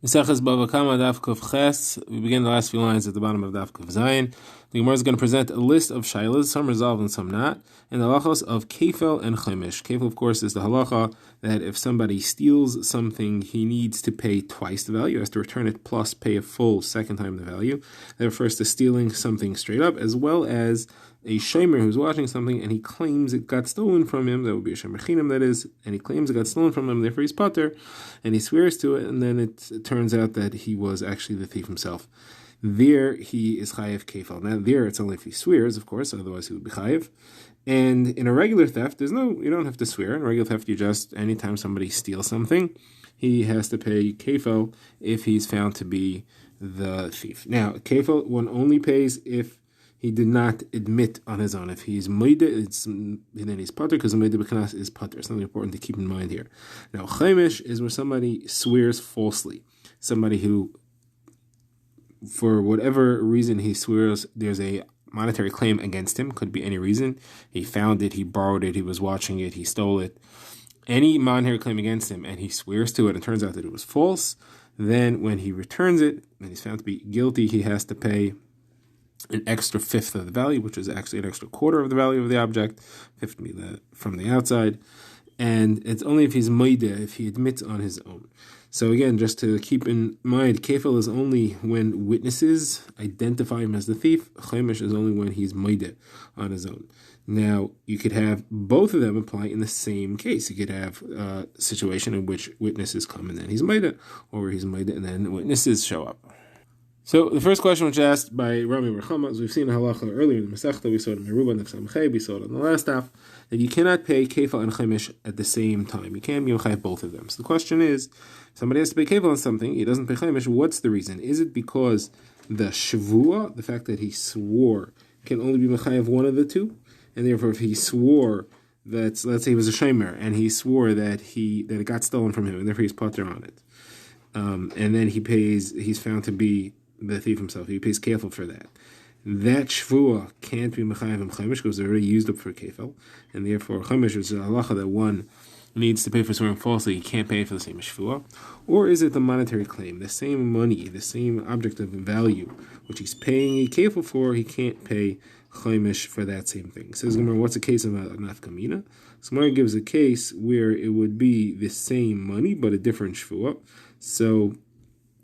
Bava Kamma Daf Kuf Ches. We begin the last few lines at the bottom of Daf Kuf Zayin. The Gemara is going to present a list of shilas, some resolved and some not, and the halachos of kefel and chaimish. Kefel, of course, is the halacha that if somebody steals something, he needs to pay twice the value, he has to return it plus pay a full second time the value. That refers to stealing something straight up, as well as a shomer who's watching something and he claims it got stolen from him. That would be a shomer chinam, that is, and he claims it got stolen from him, therefore he's pater, and he swears to it, and then it turns out that he was actually the thief himself. There he is chayiv kefal. Now there it's only if he swears, of course, otherwise he would be chayiv. And in a regular theft, you don't have to swear. In a regular theft, anytime somebody steals something, he has to pay kefal if he's found to be the thief. Now, kefal, one only pays if he did not admit on his own. If he's moide, then he's pater, because the moide b'knas is pater. Something important to keep in mind here. Now, chaimish is where somebody swears falsely. Somebody who, for whatever reason he swears, there's a monetary claim against him. Could be any reason. He found it, he borrowed it, he was watching it, he stole it. Any monetary claim against him, and he swears to it, and it turns out that it was false, then when he returns it, and he's found to be guilty, he has to pay an extra fifth of the value, which is actually an extra quarter of the value of the object, fifth from the outside, and it's only if he's moide, if he admits on his own. So again, just to keep in mind, kefil is only when witnesses identify him as the thief. Chaimish is only when he's moide on his own. Now, you could have both of them apply in the same case. You could have a situation in which witnesses come and then he's moide, or he's moide and then witnesses show up. So the first question was asked by Rami Bava Kamma, as we've seen in halacha earlier in the Masechta, we saw it in Meruba, we saw it on the last half, that you cannot pay kefal and chaimish at the same time. You can't be mechayev both of them. So the question is, somebody has to pay kefal on something, he doesn't pay chaimish, what's the reason? Is it because the shavua, the fact that he swore, can only be mechayev one of the two? And therefore if he swore that, let's say he was a shomer, and he swore that it got stolen from him, and therefore he's pater on it. And then he's found to be the thief himself, he pays kefil for that. That shvua can't be mechayev and chaimish because they're already used up for kefil, and therefore chaimish is a halacha that one needs to pay for swearing falsely, he can't pay for the same shvua. Or is it the monetary claim, the same money, the same object of value, which he's paying a kefil for, he can't pay chaimish for that same thing. Says Gemara, what's a case of a nafkamina? So Gemara gives a case where it would be the same money but a different shvua. So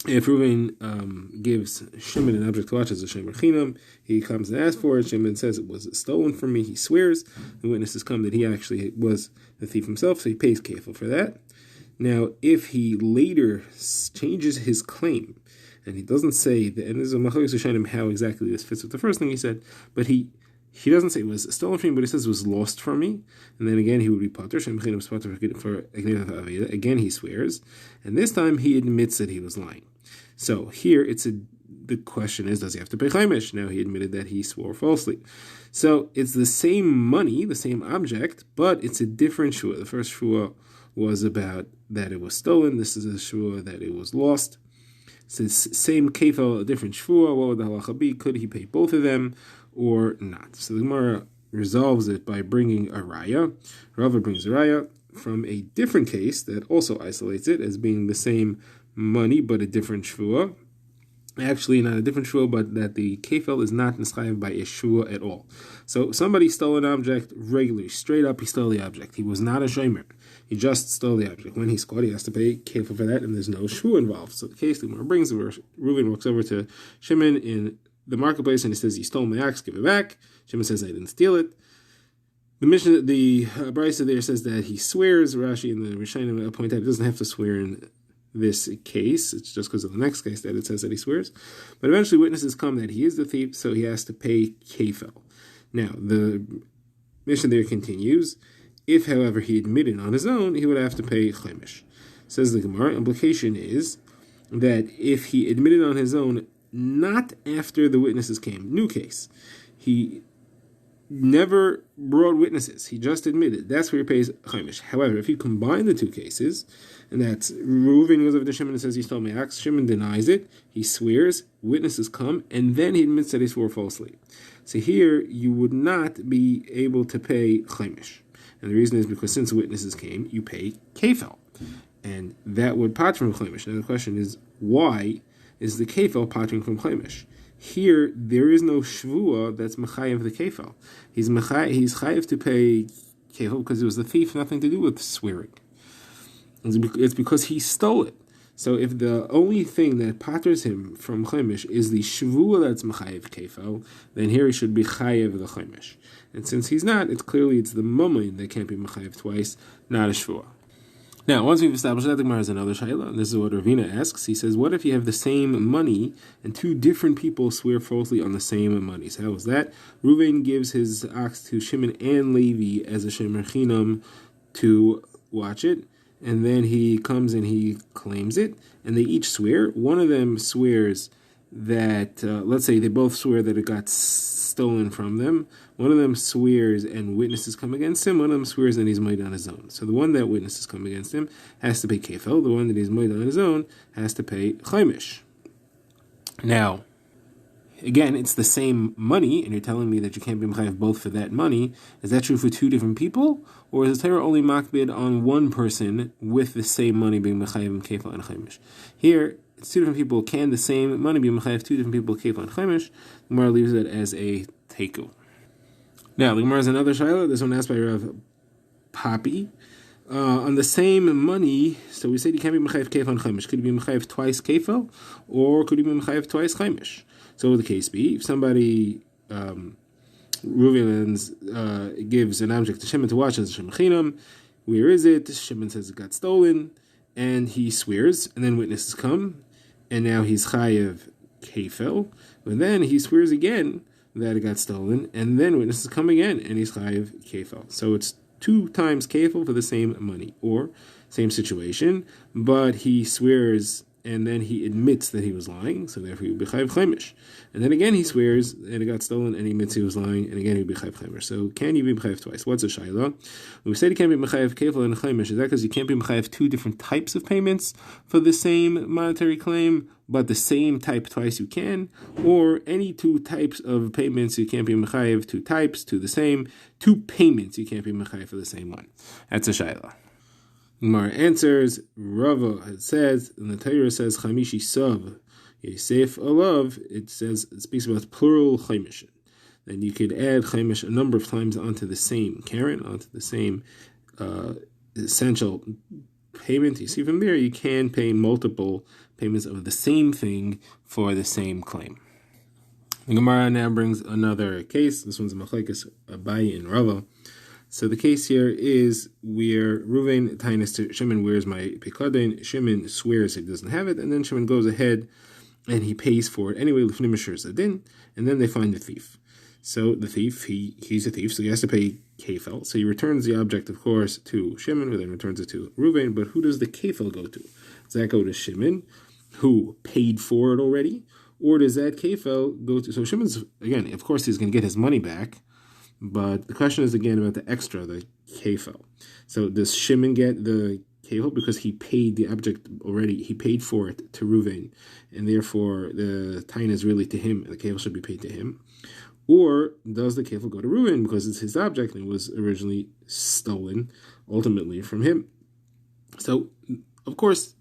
if Reuven gives Shimon an object to watch as a shomer chinam, he comes and asks for it. Shimon says it was stolen from me. He swears. The witnesses come that he actually was the thief himself, so he pays kefil for that. Now, if he later changes his claim, and he doesn't say that, and there's a machlokes rishonim how exactly this fits with the first thing he said, but he doesn't say it was stolen from me, but he says it was lost from me. And then again, he would be pater. Shomer was pater for again, he swears. And this time, he admits that he was lying. So here, the question is, does he have to pay chaimish? Now, he admitted that he swore falsely. So it's the same money, the same object, but it's a different shua. The first shua was about that it was stolen. This is a shua that it was lost. So it's same kefal, a different shua. What would the halacha be? Could he pay both of them or not? So the Gemara resolves it by bringing a raya. Rava brings a raya from a different case that also isolates it as being the same money but a different shvua. Actually, not a different shvua, but that the kefel is not nischayev by a shvua at all. So somebody stole an object regularly, straight up he stole the object. He was not a shomer. He just stole the object. When he's caught, he has to pay kefel for that, and there's no shvua involved. So the case the Gemara brings, where Reuven walks over to Shimon in the marketplace and he says, "You stole my ox, give it back." Shimon says, "I didn't steal it." The Brisa there says that he swears. Rashi and the Rishonim point out he doesn't have to swear in this case. It's just because of the next case that it says that he swears. But eventually witnesses come that he is the thief, so he has to pay kefel. Now, the mission there continues. If, however, he admitted on his own, he would have to pay chaimish. Says the Gemara, implication is that if he admitted on his own, not after the witnesses came, new case, he never brought witnesses, he just admitted, that's where he pays chaimish. However, if you combine the two cases, and that's Reuven goes over to Shimon and says he stole my ox, Shimon denies it, he swears, witnesses come, and then he admits that he swore falsely. So here, you would not be able to pay chaimish. And the reason is because since witnesses came, you pay kefel. and that would patr from chaimish. Now the question is, why is the kefel patring from chaimish? Here, there is no shvua that's mechayev the kefel. He's chayev to pay kefel because it was the thief, nothing to do with swearing. It's because he stole it. So if the only thing that patters him from chaimish is the shvua that's mechayev kefel, then here he should be chayev the chaimish. And since he's not, it's the mumain that can't be mechayev twice, not a shvua. Now, once we've established that, the Gemara has another shayla, and this is what Ravina asks. He says, what if you have the same money and two different people swear falsely on the same money? So how is that? Reuven gives his ox to Shimon and Levi as a shemer chinam to watch it, and then he comes and he claims it, and they each swear. One of them swears that, let's say they both swear that it got stolen from them. One of them swears and witnesses come against him. One of them swears and he's made on his own. So the one that witnesses come against him has to pay kefel. The one that he's made on his own has to pay chaimish. Now, again, it's the same money, and you're telling me that you can't be mechayev both for that money. Is that true for two different people? Or is the Torah only makbid on one person with the same money being mechayev kefel and chaimish? Here, it's two different people. Can the same money be mechayev two different people kefel and chaimish? The Gemara leaves it as a teiku. Now, the Gemara has another shayla. This one asked by Rav Papi. On the same money, so we said you can't be mechayev kefel and chaimish. Could you be mechayev twice kefel, or could you be mechayev twice chaimish? So would the case be, if somebody Reuven gives an object to Shimon to watch as a shemer chinam, where is it? Shimon says it got stolen, and he swears, and then witnesses come, and now he's chayev kefel, but then he swears again that it got stolen, and then witnesses come again, and he's chayev kefel. So it's 2 times kefel for the same money, or same situation, but he swears and then he admits that he was lying, so therefore he would be chayev chaimish. And then again he swears and it got stolen, and he admits he was lying, and again he would be chayev chaimish. So can you be chayev twice? What's a shayla? We said you can't be chayev kefel and chaimish. Is that because you can't be chayev 2 different types of payments for the same monetary claim, but the same type twice you can? Or any 2 types of payments you can't be chayev 2 types to the same 2 payments you can't be chayev for the same one? That's a shayla. Gemara answers, Rava says, and the Torah says, Chamishi Sav, Yosef Alav, it speaks about plural chaimish. Then you could add chaimish a number of times onto the same karen, onto the same essential payment. You see from there, you can pay multiple payments of the same thing for the same claim. The Gemara now brings another case. This one's Machlekes Abaye and Rava. So the case here is where Reuven tainas to Shimon, where's my pekadon? Shimon swears he doesn't have it, and then Shimon goes ahead and he pays for it anyway, l'fnei mishur zadin, and then they find the thief. So the thief, he's a thief, so he has to pay kefel. So he returns the object, of course, to Shimon, who then returns it to Reuven. But who does the kefel go to? Does that go to Shimon, who paid for it already? Or does that kefel go to... So Shimon's, again, of course he's going to get his money back, but the question is again about the extra, the kefel. So does Shimon get the kefel because he paid the object already? He paid for it to Reuven, and therefore the tain is really to him, and the kefel should be paid to him. Or does the kefel go to Reuven because it's his object and it was originally stolen, ultimately, from him? So, of course,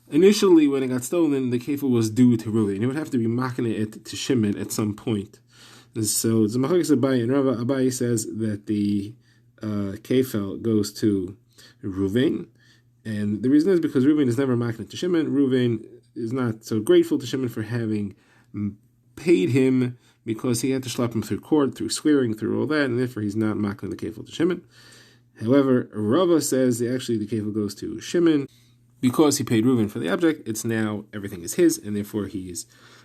initially when it got stolen, the kefel was due to Reuven. It would have to be makneh it to Shimon at some point. So the Machlekes Abaye and Rava. Abaye says that the kefel goes to Reuven, and the reason is because Reuven is never makneh to Shimon. Reuven is not so grateful to Shimon for having paid him because he had to schlep him through court, through swearing, through all that, and therefore he's not makneh the kefel to Shimon. However, Rava says that actually the kefel goes to Shimon because he paid Reuven for the object. It's now everything is his, and therefore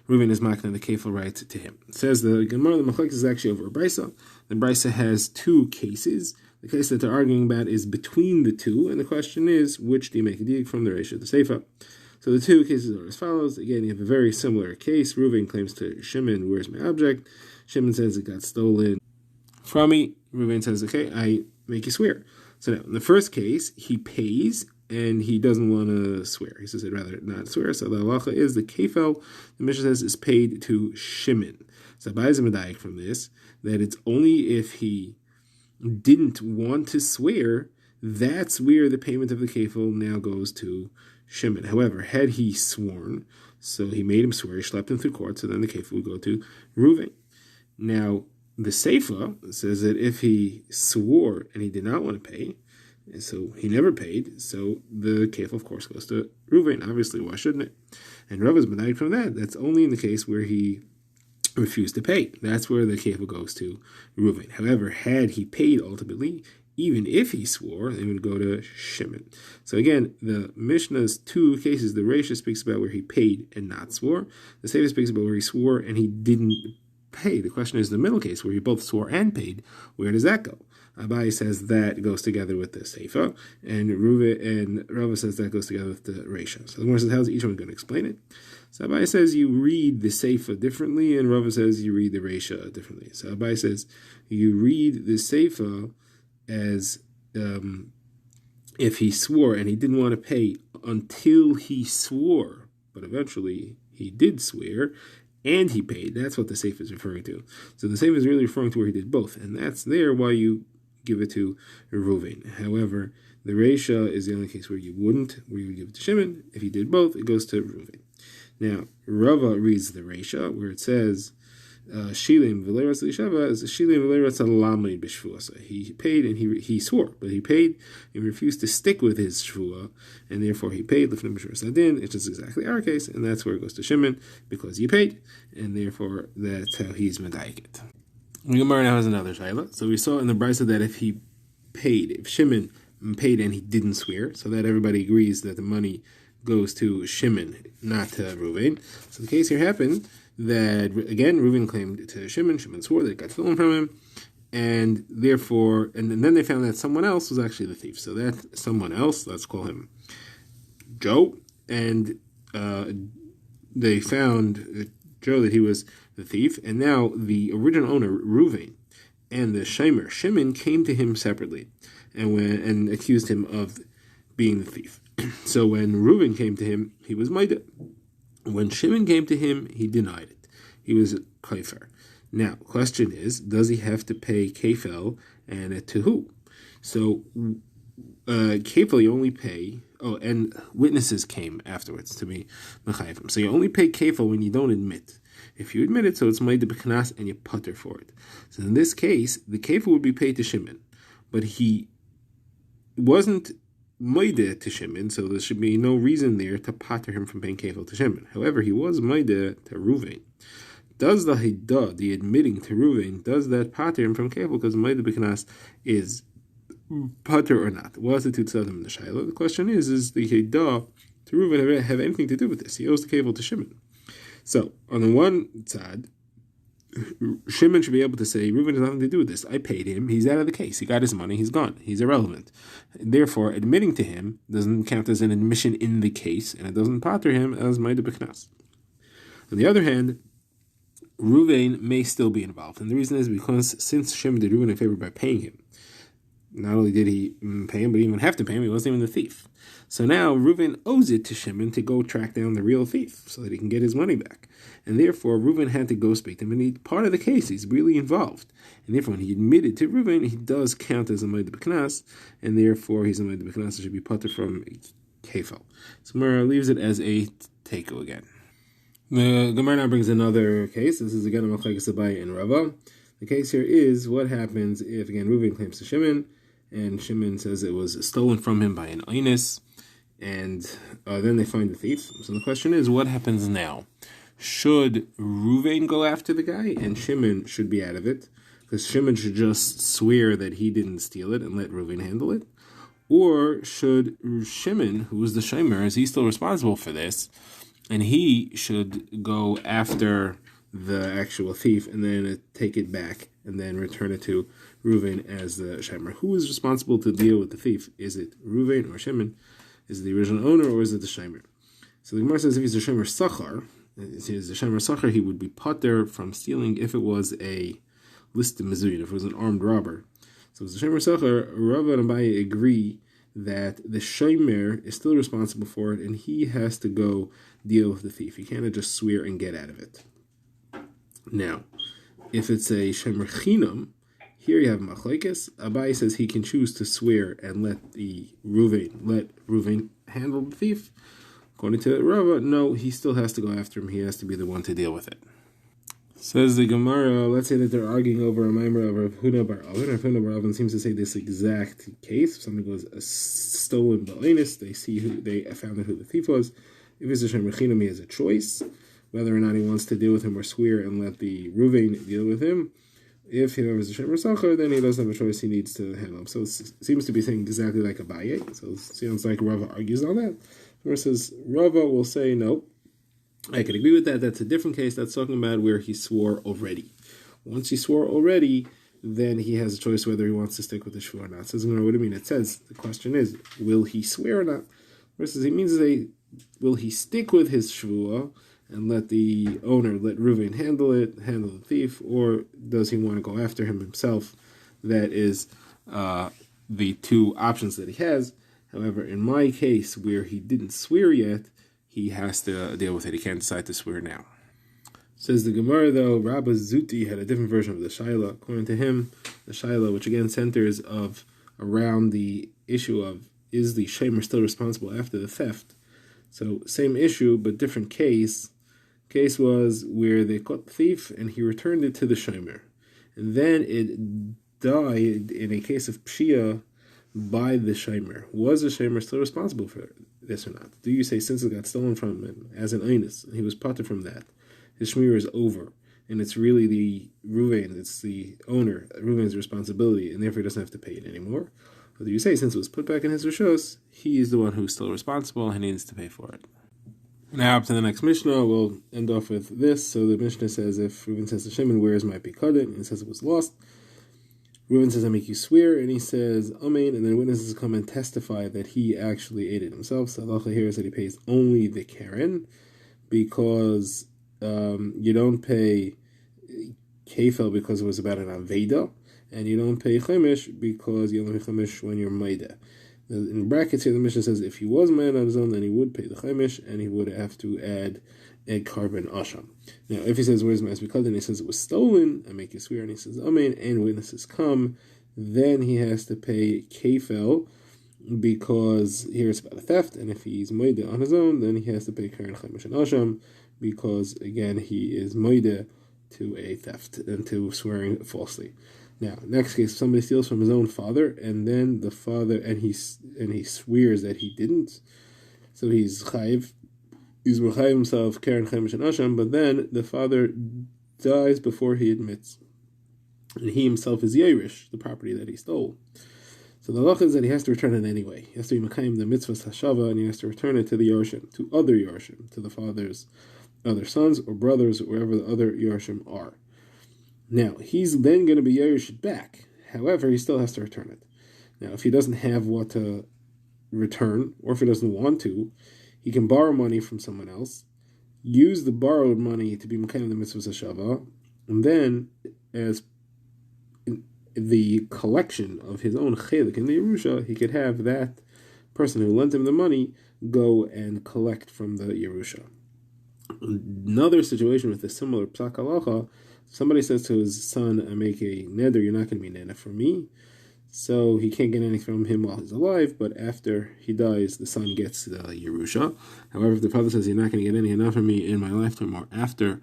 Reuven is makneh the kefel right to him. It says the Gemara, the Machlekes is actually over a brisa. The brisa has 2 cases. The case that they're arguing about is between the 2, and the question is, which do you make a dig from, the Reisha, the Seifa? So the 2 cases are as follows. Again, you have a very similar case. Reuven claims to Shimon, where's my object? Shimon says it got stolen from me. Reuven says, okay, I make you swear. So now, in the first case, he pays, and he doesn't want to swear. He says, I'd rather not swear. So the halacha is the kefel, the Mishnah says, is paid to Shimon. So Abaye is a medayik from this, that it's only if he didn't want to swear that's where the payment of the kefil now goes to Shimon. However, had he sworn, so he made him swear, he schlepped him through court, so then the kefil would go to Reuven. Now, the Seifa says that if he swore and he did not want to pay, so he never paid, so the kefil, of course, goes to Reuven. Obviously, why shouldn't it? And Rav is benayed from that. That's only in the case where he refused to pay. That's where the kefil goes to Reuven. However, had he paid ultimately, even if he swore, it would go to Shimon. So again, the Mishnah's two cases, the Reisha speaks about where he paid and not swore. The Seifa speaks about where he swore and he didn't pay. The question is the middle case, where he both swore and paid. Where does that go? Abai says that goes together with the Seifa, and Rava says that goes together with the Reisha. So the Gemara says, how's each one going to explain it? So Abai says you read the Seifa differently, and Rava says you read the Reisha differently. So Abai says you read the Seifa as if he swore and he didn't want to pay until he swore, but eventually he did swear and he paid. That's what the Seifa is referring to. So the Seifa is really referring to where he did both, and that's there why you give it to Reuven. However, the Reisha is the only case where you wouldn't, where you would give it to Shimon. If he did both, it goes to Reuven. Now, Rava reads the Reisha, where it says, Shilim v'leiras l'ishava is Shilim v'leiras alamid b'shvuah. He paid and he swore, but he paid and refused to stick with his shvuah, and therefore he paid l'fnei b'shvuah sadin. It's just exactly our case, and that's where it goes to Shimon, because you paid, and therefore that's how he's medayik it. The Gemara now has another shayla. So we saw in the brisa that if Shimon paid and he didn't swear, so that everybody agrees that the money goes to Shimon, not to Reuven. So the case here happened that, again, Reuven claimed to Shimon swore that it got stolen from him, and therefore, and then they found that someone else was actually the thief. So that someone else, let's call him Joe, and they found Joe that he was the thief, and now the original owner, Reuven, and the Shomer, Shimon, came to him separately and accused him of being the thief. So when Reuven came to him, he was Maida. When Shimon came to him, he denied it. He was Kaifer. Now, question is, does he have to pay kefel, and to who? So, kefel you only pay, and witnesses came afterwards to be mechayim. So you only pay kefel when you don't admit. If you admit it, so it's Maida b'knas, and you putter for it. So in this case, the kefel would be paid to Shimon, but he wasn't Maida to Shimon, so there should be no reason there to pater him from paying kefil to Shimon. However, he was Maida to Reuven. Does the Hiddah, the admitting to Reuven, does that pater him from kefil? Because Maida b'knas is pater or not? Was the two tzadim in the Shiloh? The question is the Hiddah to Reuven have anything to do with this? He owes the kefil to Shimon. So, on the one side, Shimon should be able to say, Reuven has nothing to do with this. I paid him. He's out of the case. He got his money. He's gone. He's irrelevant. Therefore, admitting to him doesn't count as an admission in the case, and it doesn't pater him as Maida b'knas. On the other hand, Reuven may still be involved. And the reason is because since Shimon did Reuven a favor by paying him, not only did he pay him, but he didn't even have to pay him. He wasn't even the thief. So now Reuven owes it to Shimon to go track down the real thief so that he can get his money back. And therefore, Reuven had to go speak to him. And he's part of the case. He's really involved. And therefore, when he admitted to Reuven, he does count as a Maida b'knas. And therefore, he's a Maida b'knas. It should be pater from kefil. So Gemara leaves it as a teiko again. The Gemara now brings another case. This is again a machlekes Abai and Rava. The case here is what happens if, again, Reuven claims to Shimon, and Shimon says it was stolen from him by an Einis, and then they find the thief. So the question is, what happens now? Should Reuven go after the guy, and Shimon should be out of it? Because Shimon should just swear that he didn't steal it and let Reuven handle it? Or should Shimon, who was the Shomer, is he still responsible for this, and he should go after the actual thief and then take it back and then return it to Reuven as the Shomer? Who is responsible to deal with the thief? Is it Reuven or Shimon? Is it the original owner or is it the Shomer? So the Gemara says if he's the Shomer Sachar, he would be pater from stealing if it was a listed Mizuyin, if it was an armed robber. So as the Shomer Sachar, Rava and Abaye agree that the Shomer is still responsible for it and he has to go deal with the thief. He can't just swear and get out of it. Now, if it's a Shomer Chinam, Here you have machlekes. Abai says he can choose to swear and let Reuven handle the thief. According to Rava, no, he still has to go after him. He has to be the one to deal with it. Says the Gemara, let's say that they're arguing over a maimer of Rav Huna bar Avin. Rav Huna bar Avin seems to say this exact case. If something goes a stolen balinus, they found out who the thief was. If it's a Shem Rechinam, he has a choice whether or not he wants to deal with him or swear and let the Reuven deal with him. If he has a Shem Resachar, then he doesn't have a choice, he needs to handle him. So it seems to be saying exactly like Abaye. So it sounds like Rava argues on that. Versus Rava will say, no, I can agree with that. That's a different case. That's talking about where he swore already. Once he swore already, then he has a choice whether he wants to stick with the shvuah or not. Says, what do you mean? It says, the question is, will he swear or not? Versus he means to say, will he stick with his shvuah and let the owner, let Reuven handle the thief, or does he want to go after him himself? That is the two options that he has. However, in my case, where he didn't swear yet, he has to deal with it. He can't decide to swear now. Says the Gemara, though, Rabba Zuti had a different version of the Shaila. According to him, the Shaila, which again centers around the issue of, is the shamer still responsible after the theft? So, same issue, but different case. Case was where they caught the thief and he returned it to the shamer. And then it died in a case of Pshia by the shamer. Was the shamer still responsible for this or not? Do you say, since it got stolen from him as an einus, he was parted from that, his shmir is over, and it's really the Reuven, it's the owner, Reuven's responsibility, and therefore he doesn't have to pay it anymore? Or do you say, since it was put back in his rishos, he is the one who's still responsible and he needs to pay for it? Now up to the next Mishnah, we'll end off with this. So the Mishnah says, if Reuven says the shemen, where's my pikadon? And it says it was lost. Reuven says, I make you swear, and he says, Amen, and then witnesses come and testify that he actually ate it himself. So the halacha here is that he pays only the Karen, because you don't pay Kefel because it was about an Aveda, and you don't pay Chemish because you only pay Chemish when you're Maida. In brackets here, the Mishnah says if he was Maida on his own, then he would pay the Chemish, and he would have to add a carbon asham. Now, if he says, where's my Esbikad, and he says it was stolen, I make you swear, and he says, Amen, and witnesses come, then he has to pay Kefel, because here it's about a theft, and if he's Maida on his own, then he has to pay Karen Chemish and Asham, because, again, he is Maida to a theft, and to swearing falsely. Now, next case, somebody steals from his own father, and then the father, and he swears that he didn't, so he's chayiv. He's mechayiv himself, Karen Chemish and Asham, but then the father dies before he admits, and he himself is Yerush, the property that he stole. So the halacha is that he has to return it anyway. He has to be mekayim the mitzvahs hashava, and he has to return it to the Yarshim, to other Yarshim, to the father's other sons or brothers, or wherever the other Yarshim are. Now, he's then going to be Yerush back. However, he still has to return it. Now, if he doesn't have what to return, or if he doesn't want to, he can borrow money from someone else, use the borrowed money to be mekayim the mitzvahs hashava, and then, as the collection of his own chelik in the Yerusha, he could have that person who lent him the money go and collect from the Yerusha. Another situation with a similar psak halacha, somebody says to his son, I make a neder, you're not going to be neder for me, so he can't get anything from him while he's alive, but after he dies, the son gets the Yerusha. However, if the father says, you're not going to get any enough from me in my lifetime or after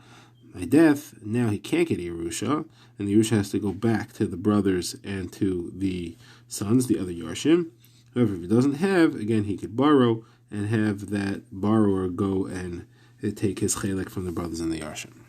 my death, now he can't get a Yerusha, and the Yerusha has to go back to the brothers and to the sons, the other Yarshim. However, if he doesn't have, again, he could borrow and have that borrower go and take his chelek from the brothers and the Yarshim.